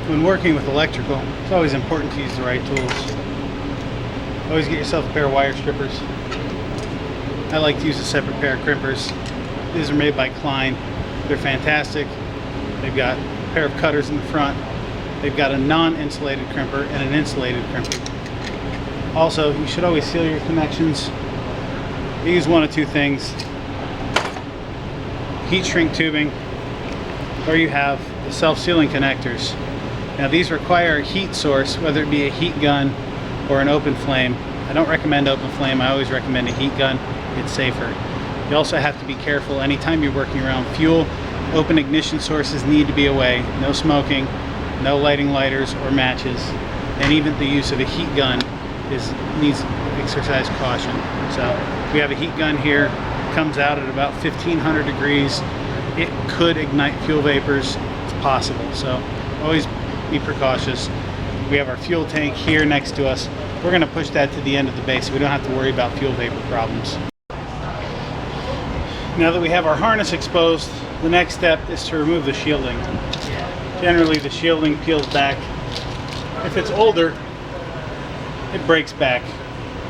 When working with electrical, it's always important to use the right tools. Always get yourself a pair of wire strippers. I like to use a separate pair of crimpers. These are made by Klein. They're fantastic. They've got a pair of cutters in the front. They've got a non-insulated crimper and an insulated crimper. Also, you should always seal your connections. You use one of two things: heat shrink tubing, or you have the self-sealing connectors. Now these require a heat source, whether it be a heat gun or an open flame. I don't recommend open flame. I always recommend a heat gun. It's safer. You also have to be careful anytime you're working around fuel. Open ignition sources need to be away. No smoking, no lighting lighters or matches, and even the use of a heat gun needs exercise caution. So we have a heat gun here. It comes out at about 1500 degrees. It could ignite fuel vapors. It's possible. So always be precautious. We have our fuel tank here next to us. We're going to push that to the end of the base so we don't have to worry about fuel vapor problems. Now that we have our harness exposed, the next step is to remove the shielding. Generally the shielding peels back. If it's older, it breaks back.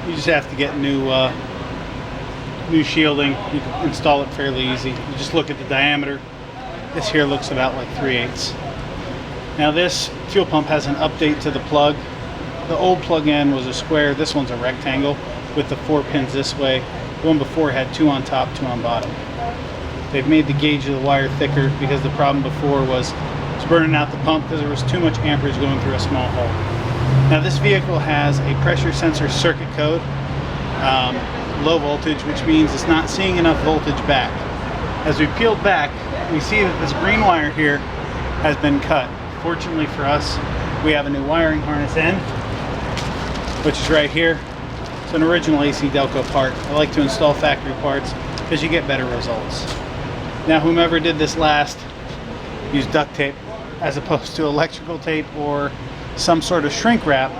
You just have to get new shielding. You can install it fairly easy. You just look at the diameter. This here looks about like 3/8. Now this fuel pump has an update to the plug. The old plug end was a square. This one's a rectangle with the 4 pins this way. The one before had 2 on top, 2 on bottom. They've made the gauge of the wire thicker because the problem before was it's burning out the pump because there was too much amperage going through a small hole. Now this vehicle has a pressure sensor circuit code, low voltage, which means it's not seeing enough voltage back. As we peeled back, we see that this green wire here has been cut. Fortunately for us, we have a new wiring harness end, which is right here. It's an original AC Delco part. I like to install factory parts because you get better results. Now whomever did this last used duct tape as opposed to electrical tape or some sort of shrink wrap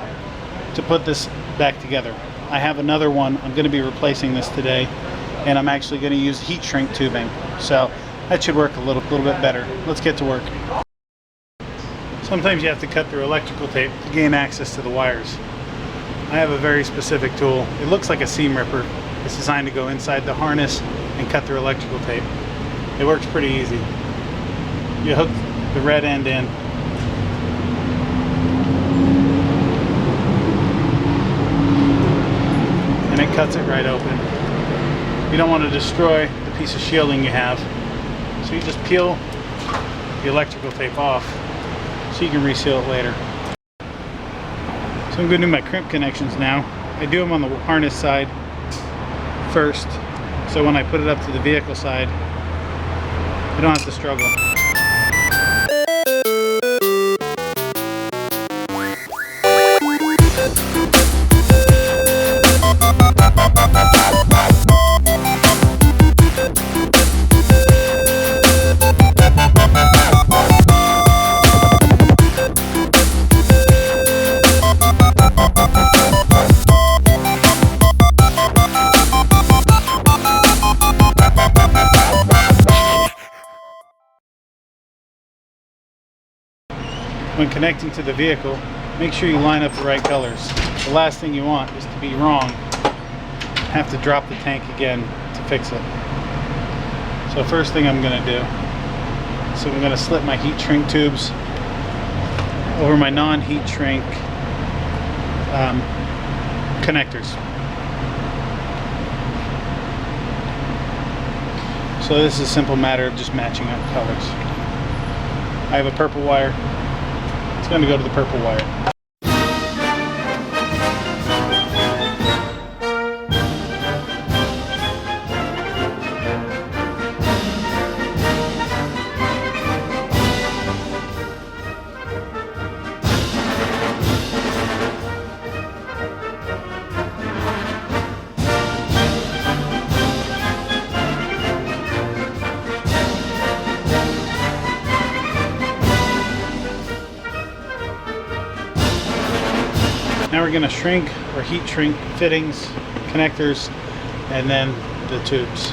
to put this back together. I have another one. I'm going to be replacing this today, and I'm actually going to use heat shrink tubing. So that should work a little bit better. Let's get to work. Sometimes you have to cut through electrical tape to gain access to the wires. I have a very specific tool. It looks like a seam ripper. It's designed to go inside the harness and cut through electrical tape. It works pretty easy. You hook the red end in. And it cuts it right open. You don't want to destroy the piece of shielding you have. So you just peel the electrical tape off so you can reseal it later. So I'm going to do my crimp connections now. I do them on the harness side first, so when I put it up to the vehicle side, I don't have to struggle. When connecting to the vehicle, make sure you line up the right colors. The last thing you want is to be wrong, have to drop the tank again to fix it. So first thing I'm going to do, so I'm going to slip my heat shrink tubes over my non-heat shrink connectors. So this is a simple matter of just matching up colors. I have a purple wire. It's going to go to the purple wire. Now we're going to shrink or heat shrink fittings, connectors, and then the tubes.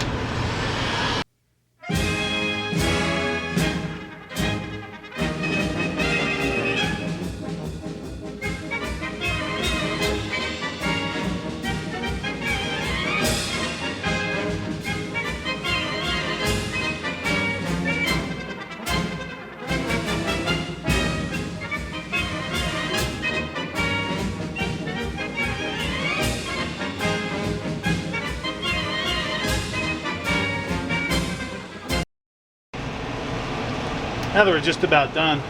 Now that we're just about done,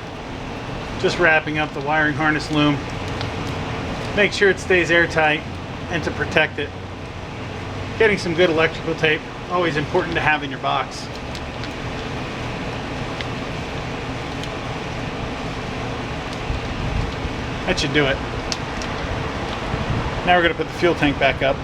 just wrapping up the wiring harness loom. Make sure it stays airtight, and to protect it, getting some good electrical tape, always important to have in your box. That should do it. Now we're going to put the fuel tank back up.